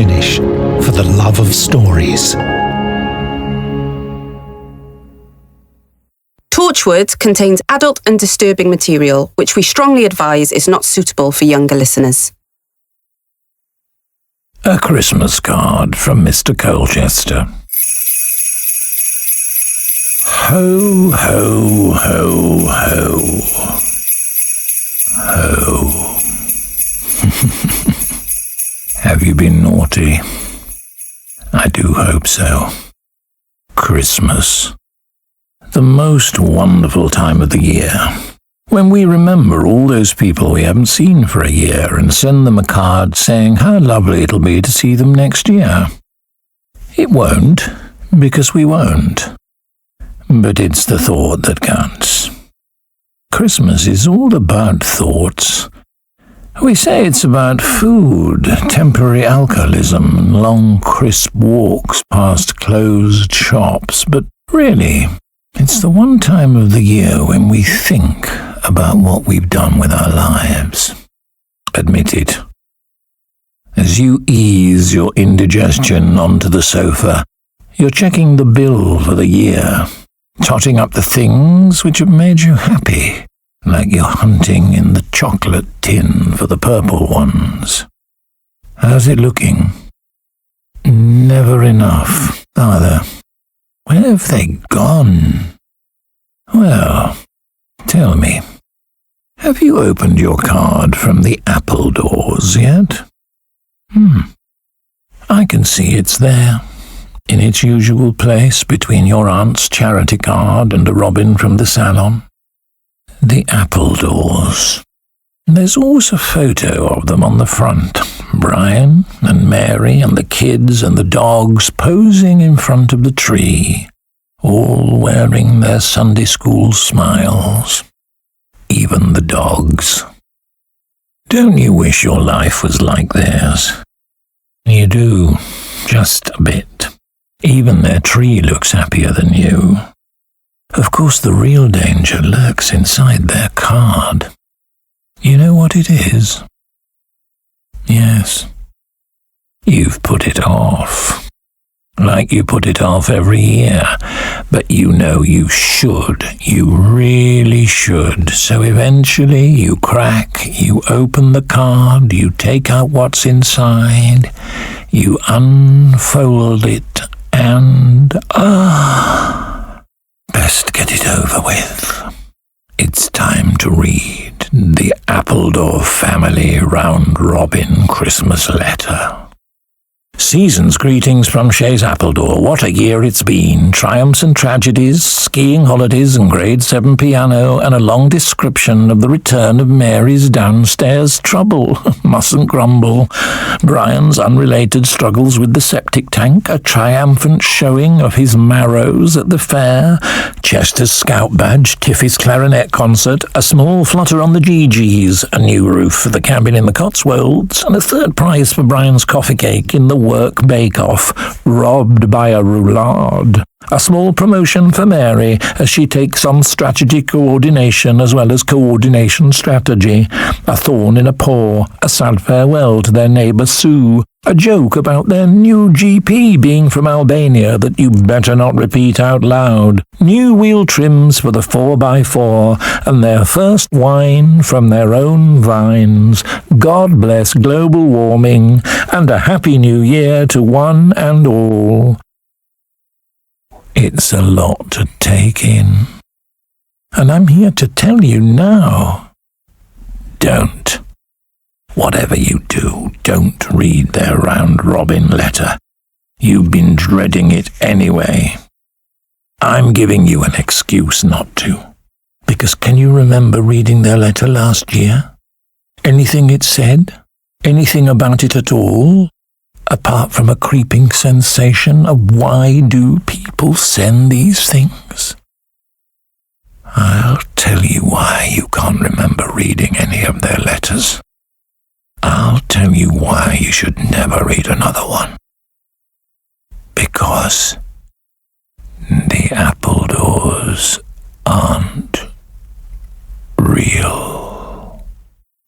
finish for the love of stories. Torchwood contains adult and disturbing material, which we strongly advise is not suitable for younger listeners. A Christmas card from Mr. Colchester. Ho, ho, ho, ho. Ho. Have you been naughty? I do hope so. Christmas. The most wonderful time of the year, when we remember all those people we haven't seen for a year and send them a card saying how lovely it'll be to see them next year. It won't, because we won't. But it's the thought that counts. Christmas is all about thoughts. We say it's about food, temporary alcoholism, and long, crisp walks past closed shops, but really, it's the one time of the year when we think about what we've done with our lives. Admit it. As you ease your indigestion onto the sofa, you're checking the bill for the year, totting up the things which have made you happy, like you're hunting in the chocolate tin for the purple ones. How's it looking? Never enough, are there? Where have they gone? Well, tell me, have you opened your card from the apple doors yet? I can see it's there, in its usual place between your aunt's charity card and a robin from the salon. The apple doors. There's always a photo of them on the front. Brian and Mary and the kids and the dogs posing in front of the tree, all wearing their Sunday school smiles. Even the dogs. Don't you wish your life was like theirs? You do, just a bit. Even their tree looks happier than you. Of course, the real danger lurks inside their card. You know what it is? Yes. You've put it off. Like you put it off every year. But you know you should. You really should. So eventually you crack, you open the card, you take out what's inside, you unfold it, and best get it over with. It's time to read the Appledore Family Round Robin Christmas Letter. Season's greetings from Shays Appledore. What a year it's been. Triumphs and tragedies, skiing holidays and grade 7 piano, and a long description of the return of Mary's downstairs trouble. Mustn't grumble. Brian's unrelated struggles with the septic tank, a triumphant showing of his marrows at the fair, Chester's scout badge, Tiffy's clarinet concert, a small flutter on the GGs, a new roof for the cabin in the Cotswolds, and a third prize for Brian's coffee cake in the work bake-off, robbed by a roulade. A small promotion for Mary as she takes on strategy coordination as well as coordination strategy. A thorn in a paw, a sad farewell to their neighbour Sue. A joke about their new GP being from Albania that you better not repeat out loud. New wheel trims for the 4x4 and their first wine from their own vines. God bless global warming and a happy new year to one and all. It's a lot to take in. And I'm here to tell you now, don't. Whatever you do, don't read their round robin letter. You've been dreading it anyway. I'm giving you an excuse not to. Because can you remember reading their letter last year? Anything it said? Anything about it at all? Apart from a creeping sensation of why do people send these things? I'll tell you why you can't remember reading any of their letters. I'll tell you why you should never read another one. Because the Appledores aren't real.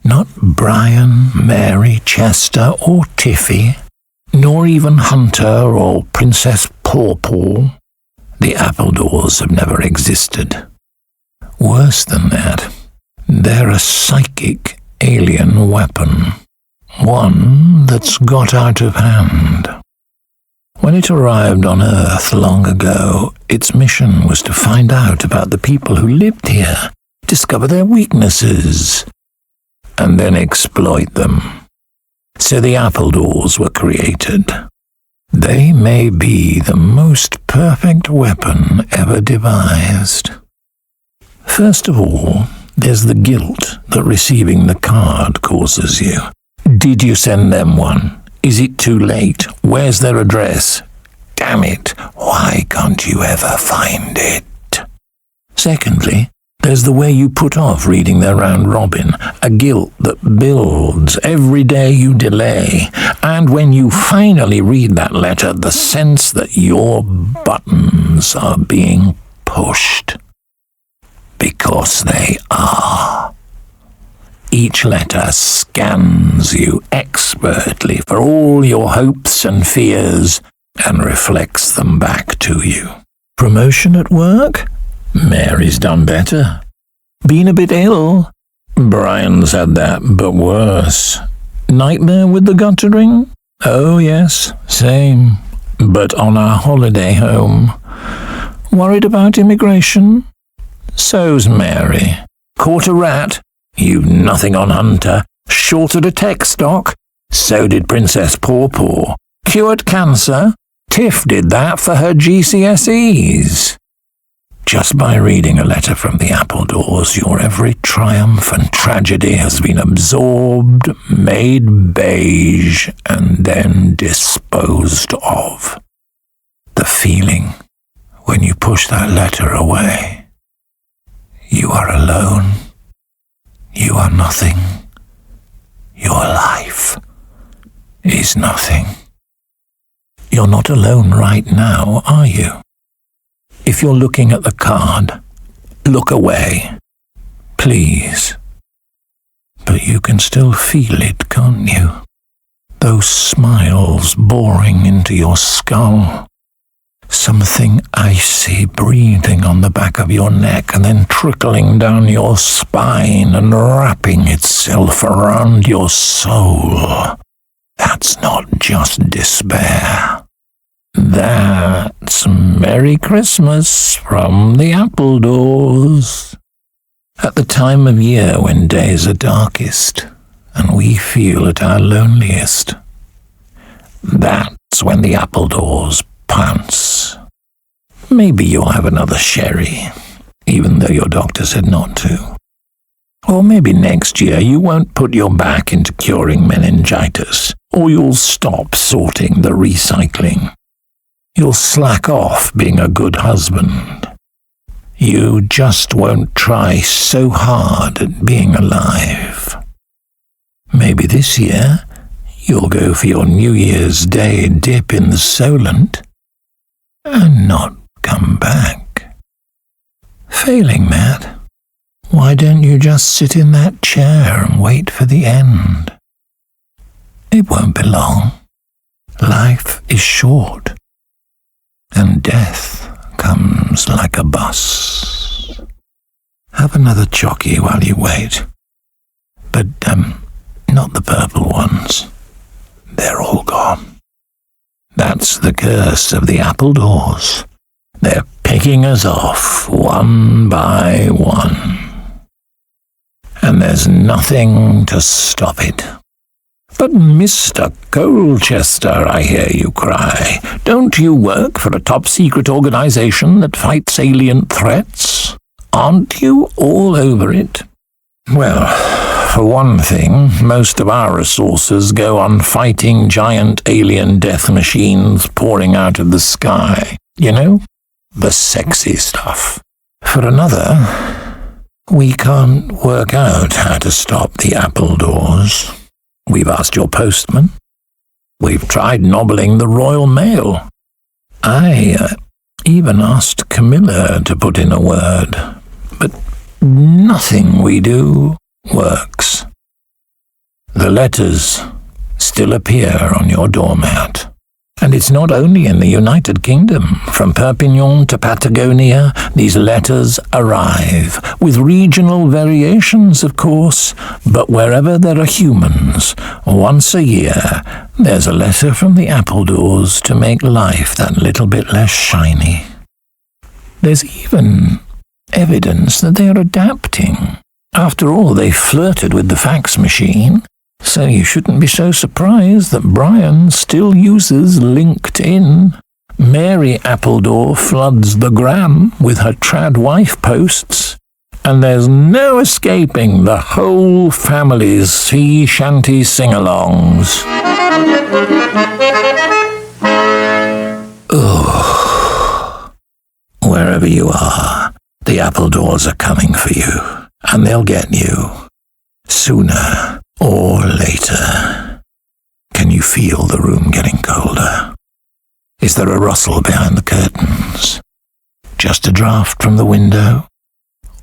Not Brian, Mary, Chester, or Tiffy. nor even Hunter or Princess Pawpaw. The Appledores have never existed. Worse than that, they're a psychic alien weapon, one that's got out of hand. When it arrived on Earth long ago, its mission was to find out about the people who lived here, discover their weaknesses, and then exploit them. So the Appledores were created. They may be the most perfect weapon ever devised. First of all, there's the guilt that receiving the card causes you. Did you send them one? Is it too late? Where's their address? Damn it, why can't you ever find it? Secondly, there's the way you put off reading their round robin, a guilt that builds every day you delay, and when you finally read that letter, the sense that your buttons are being pushed. Because they are. Each letter scans you expertly for all your hopes and fears and reflects them back to you. Promotion at work? Mary's done better. Been a bit ill? Brian's had that, but worse. Nightmare with the guttering? Oh yes, same. But on our holiday home. Worried about immigration? So's Mary. Caught a rat? You've nothing on Hunter. Shorted a tech stock? So did Princess Pawpaw. Cured cancer? Tiff did that for her GCSEs. Just by reading a letter from the Appledores, your every triumph and tragedy has been absorbed, made beige, and then disposed of. The feeling when you push that letter away. You are alone. You are nothing. Your life is nothing. You're not alone right now, are you? If you're looking at the card, look away, please. But you can still feel it, can't you? Those smiles boring into your skull. Something icy breathing on the back of your neck and then trickling down your spine and wrapping itself around your soul. That's not just despair. That's Merry Christmas from the Appledores. At the time of year when days are darkest and we feel at our loneliest, that's when the Appledores pounce. Maybe you'll have another sherry, even though your doctor said not to. Or maybe next year you won't put your back into curing meningitis, or you'll stop sorting the recycling. You'll slack off being a good husband. You just won't try so hard at being alive. Maybe this year you'll go for your New Year's Day dip in the Solent and not come back. Failing that, why don't you just sit in that chair and wait for the end? It won't be long. Life is short. And death comes like a bus. Have another chocky while you wait. But, not the purple ones. They're all gone. That's the curse of the Appledores. They're picking us off one by one. And there's nothing to stop it. But Mr. Colchester, I hear you cry, don't you work for a top-secret organization that fights alien threats? Aren't you all over it? Well, for one thing, most of our resources go on fighting giant alien death machines pouring out of the sky. You know, the sexy stuff. For another, we can't work out how to stop the Appledores. We've asked your postman. We've tried nobbling the Royal Mail. I even asked Camilla to put in a word, but nothing we do works. The letters still appear on your doormat. And it's not only in the United Kingdom. From Perpignan to Patagonia, these letters arrive, with regional variations, of course, but wherever there are humans, once a year, there's a letter from the Appledores to make life that little bit less shiny. There's even evidence that they are adapting. After all, they flirted with the fax machine. So you shouldn't be so surprised that Brian still uses LinkedIn. Mary Appledore floods the gram with her trad wife posts. And there's no escaping the whole family's sea shanty sing-alongs. Oh, wherever you are, the Appledores are coming for you. And they'll get you. Sooner or later. Can you feel the room getting colder? Is there a rustle behind the curtains? Just a draught from the window?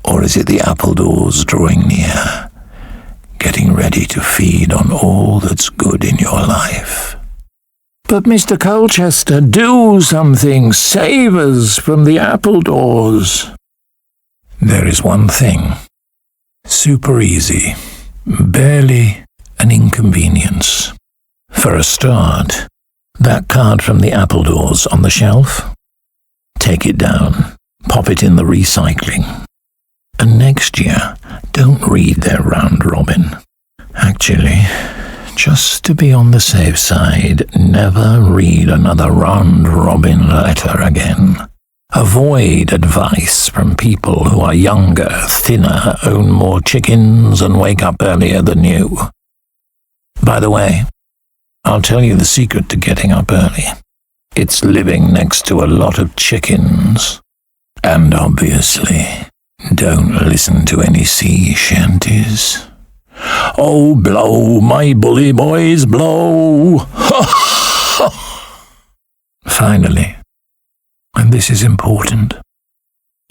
Or is it the Appledores drawing near, getting ready to feed on all that's good in your life? But Mr. Colchester, do something. Save us from the Appledores. There is one thing. Super easy. Barely an inconvenience. For a start, that card from the Appledores on the shelf, take it down, pop it in the recycling. And next year, don't read their round robin. Actually, just to be on the safe side, never read another round robin letter again. Avoid advice from people who are younger, thinner, own more chickens, and wake up earlier than you. By the way, I'll tell you the secret to getting up early. It's living next to a lot of chickens. And obviously, don't listen to any sea shanties. Oh, blow, my bully boys, blow! Finally, and this is important.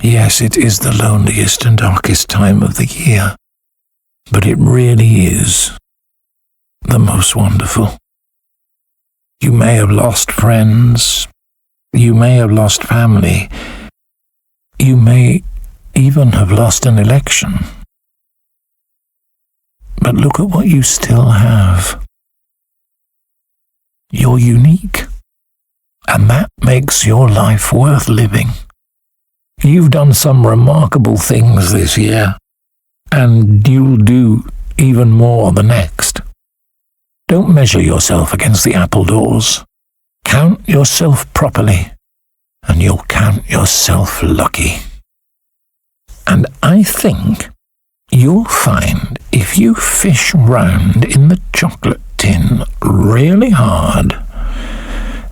Yes, it is the loneliest and darkest time of the year, but it really is the most wonderful. You may have lost friends, you may have lost family, you may even have lost an election. But look at what you still have. You're unique. And that makes your life worth living. You've done some remarkable things this year, and you'll do even more the next. Don't measure yourself against the Appledores. Count yourself properly, and you'll count yourself lucky. And I think you'll find if you fish round in the chocolate tin really hard,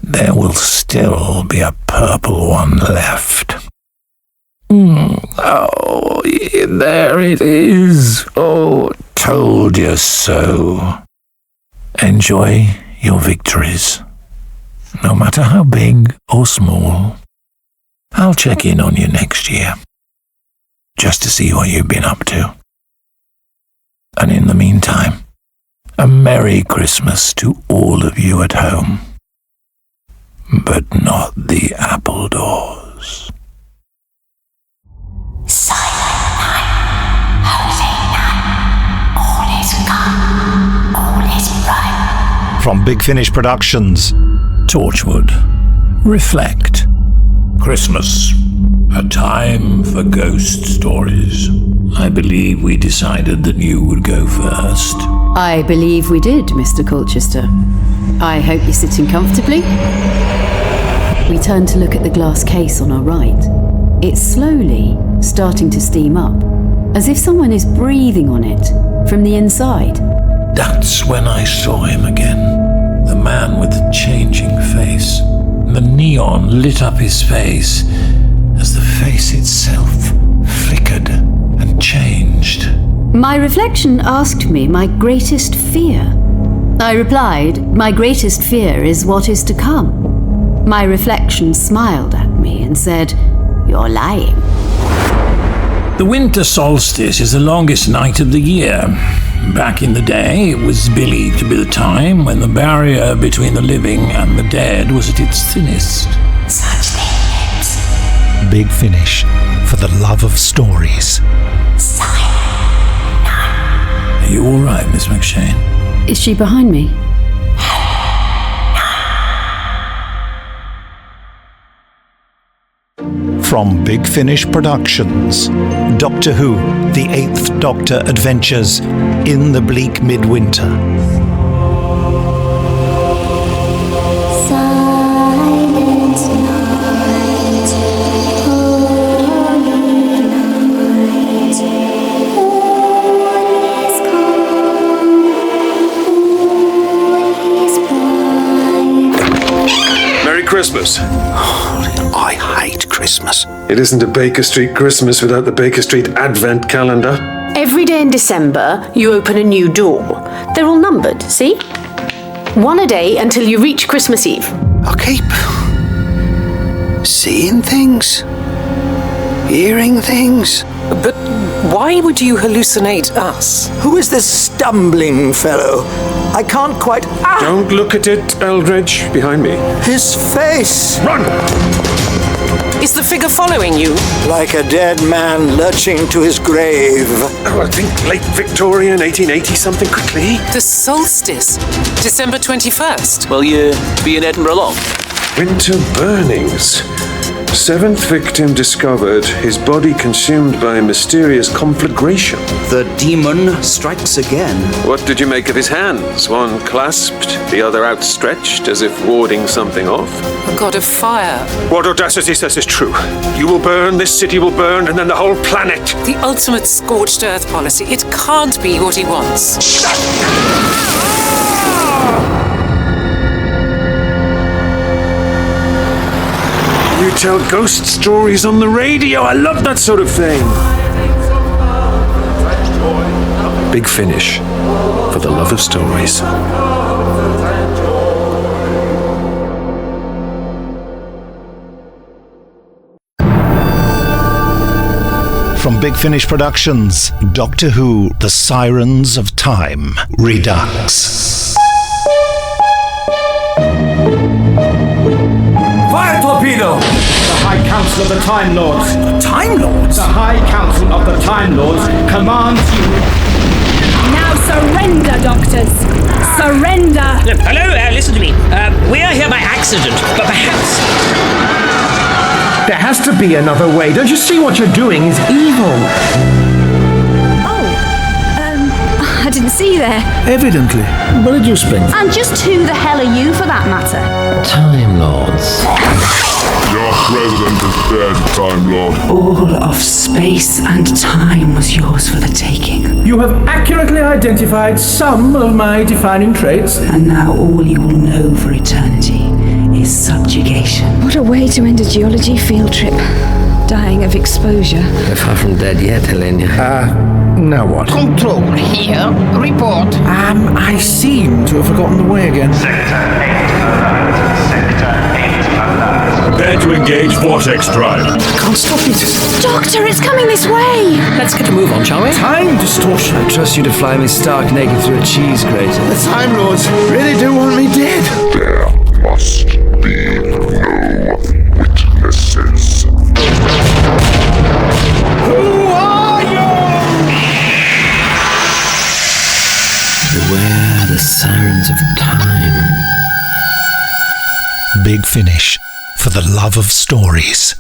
there will still be a purple one left. Oh, there it is. Oh, told you so. Enjoy your victories, no matter how big or small. I'll check in on you next year, just to see what you've been up to. And in the meantime, a Merry Christmas to all of you at home. But not the Appledores. Silent night, holy night, all is gone, all is right. From Big Finish Productions. Torchwood. Reflect. Christmas. A time for ghost stories. I believe we decided that you would go first. I believe we did, Mr. Colchester. I hope you're sitting comfortably. We turn to look at the glass case on our right. It's slowly starting to steam up, as if someone is breathing on it from the inside. That's when I saw him again. The man with the changing face. The neon lit up his face as the face itself flickered and changed. My reflection asked me my greatest fear. I replied, my greatest fear is what is to come. My reflection smiled at me and said, you're lying. The The winter solstice is the longest night of the year. Back in the day, it was believed to be the time when the barrier between the living and the dead was at its thinnest. Such things. Big Finish, for the love of stories. Are you all right, Miss McShane? Is she behind me? From Big Finish Productions, Doctor Who, The Eighth Doctor Adventures in the Bleak Midwinter. Silent night, holy night, all is calm, all is bright. Merry Christmas. I hate Christmas. It isn't a Baker Street Christmas without the Baker Street Advent calendar. Every day in December, you open a new door. They're all numbered, see? One a day until you reach Christmas Eve. I keep seeing things, hearing things. But why would you hallucinate us? Who is this stumbling fellow? I can't quite... Don't look at it, Eldridge. Behind me. His face! Run! Is the figure following you? Like a dead man lurching to his grave. Oh, I think late Victorian, 1880 something quickly. The solstice, December 21st. Will you be in Edinburgh long? Winter burnings. Seventh victim discovered, his body consumed by a mysterious conflagration. The demon strikes again. What did you make of his hands? One clasped, the other outstretched, as if warding something off. A god of fire. What audacity says is true. You will burn, this city will burn, and then the whole planet. The ultimate scorched earth policy. It can't be what he wants. You tell ghost stories on the radio. I love that sort of thing. Big Finish, for the love of stories. From Big Finish Productions, Doctor Who, The Sirens of Time, Redux. Fire torpedo! The High Council of the Time Lords. The Time Lords? The High Council of the Time Lords commands you. Now surrender, Doctors! Surrender! Hello, listen to me. We are here by accident, but perhaps... There has to be another way. Don't you see what you're doing is evil? I didn't see you there. Evidently. Where did you spend? And just who the hell are you for that matter? Time Lords. Your president is dead, Time Lord. All of space and time was yours for the taking. You have accurately identified some of my defining traits. And now all you will know for eternity is subjugation. What a way to end a geology field trip. Dying of exposure. We're far from dead yet, Helena. Now what? Control here. Report. I seem to have forgotten the way again. Sector 8 alert. Sector 8 alert. Prepare to engage vortex drive. I can't stop it. Doctor, it's coming this way! Let's get a move on, shall we? Time distortion. I trust you to fly me stark naked through a cheese grater. The Time Lords really do want me dead. There must be no witnesses. Who are you? Beware the sirens of time. Big Finish, for the love of stories.